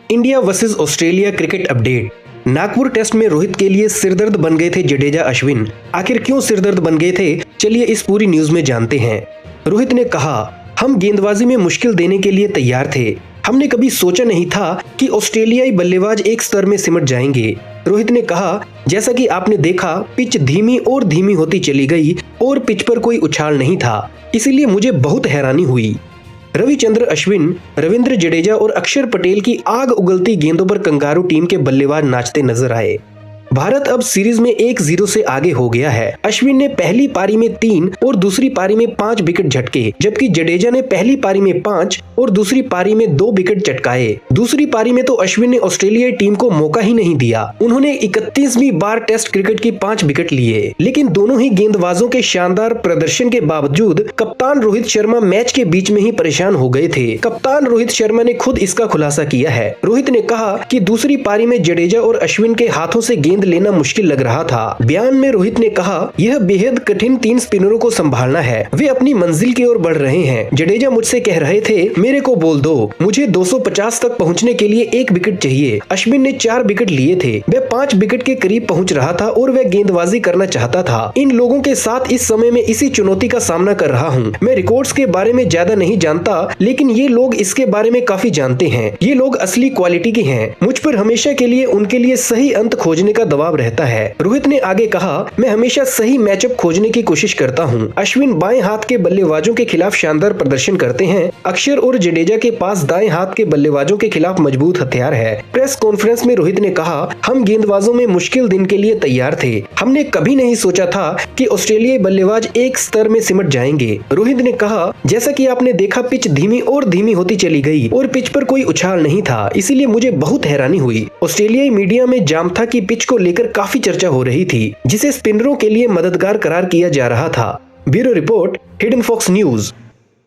India versus Australia cricket update. Nagpur test में रोहित के लिए सिरदर्द बन गए थे जडेजा अश्विन। आखिर क्यों सिरदर्द बन गए थे, चलिए इस पूरी न्यूज में जानते हैं। रोहित ने कहा, हम गेंदबाजी में मुश्किल देने के लिए तैयार थे। हमने कभी सोचा नहीं था कि ऑस्ट्रेलियाई बल्लेबाज एक स्तर में सिमट जाएंगे। रोहित ने कहा, जैसा कि आपने देखा, पिच धीमी और धीमी होती चली गई और पिच पर कोई उछाल नहीं था, इसीलिए मुझे बहुत हैरानी हुई। रविचंद्र अश्विन, रविंद्र जडेजा और अक्षर पटेल की आग उगलती गेंदों पर कंगारू टीम के बल्लेबाज नाचते नजर आए। भारत अब सीरीज में 1-0 से आगे हो गया है। अश्विन ने पहली पारी में 3 और दूसरी पारी में 5 विकेट झटके, जबकि जडेजा ने पहली पारी में 5 और दूसरी पारी में 2 विकेट चटकाए। दूसरी पारी में तो अश्विन ने ऑस्ट्रेलियाई टीम को मौका ही नहीं दिया। उन्होंने 31वीं बार टेस्ट क्रिकेट की 5 विकेट लिए, लेकिन दोनों ही गेंदबाजों के शानदार प्रदर्शन के बावजूद कप्तान रोहित शर्मा मैच के बीच में ही परेशान हो गए थे। कप्तान रोहित शर्मा ने खुद इसका खुलासा किया है। रोहित ने कहा कि दूसरी पारी में जडेजा और अश्विन के हाथों से गेंद लेना मुश्किल लग रहा था। बयान में रोहित ने कहा, यह बेहद कठिन 3 स्पिनरों को संभालना है। वे अपनी मंजिल की ओर बढ़ रहे हैं। जडेजा मुझसे कह रहे थे, मेरे को बोल दो, मुझे 250 तक पहुंचने के लिए 1 विकेट चाहिए। अश्विन ने 4 विकेट लिए थे। वह 5 विकेट के करीब पहुंच रहा था और वह गेंदबाजी करना चाहता था। इन लोगों के साथ इस समय में इसी चुनौती का सामना कर रहा हूँ। मैं रिकॉर्ड्स के बारे में ज्यादा नहीं जानता, लेकिन ये लोग इसके बारे में काफी जानते हैं। ये लोग असली क्वालिटी के हैं। मुझ पर हमेशा के लिए उनके लिए सही अंत खोजने का दबाव रहता है। रोहित ने आगे कहा, मैं हमेशा सही मैचअप खोजने की कोशिश करता हूं। अश्विन बाएं हाथ के बल्लेबाजों के खिलाफ शानदार प्रदर्शन करते हैं। अक्षर और जडेजा के पास दाएं हाथ के बल्लेबाजों के खिलाफ मजबूत हथियार है। प्रेस कॉन्फ्रेंस में रोहित ने कहा, हम गेंदबाजों में मुश्किल दिन के लिए तैयार थे। हमने कभी नहीं सोचा था कि ऑस्ट्रेलियाई बल्लेबाज एक स्तर में सिमट जाएंगे। रोहित ने कहा, जैसा कि आपने देखा, पिच धीमी और धीमी होती चली गई और पिच पर कोई उछाल नहीं था, इसीलिए मुझे बहुत हैरानी हुई। ऑस्ट्रेलियाई मीडिया में जाम था कि पिच को लेकर काफी चर्चा हो रही थी, जिसे स्पिनरों के लिए मददगार करार किया जा रहा था। Bureau report, hidden Fox news.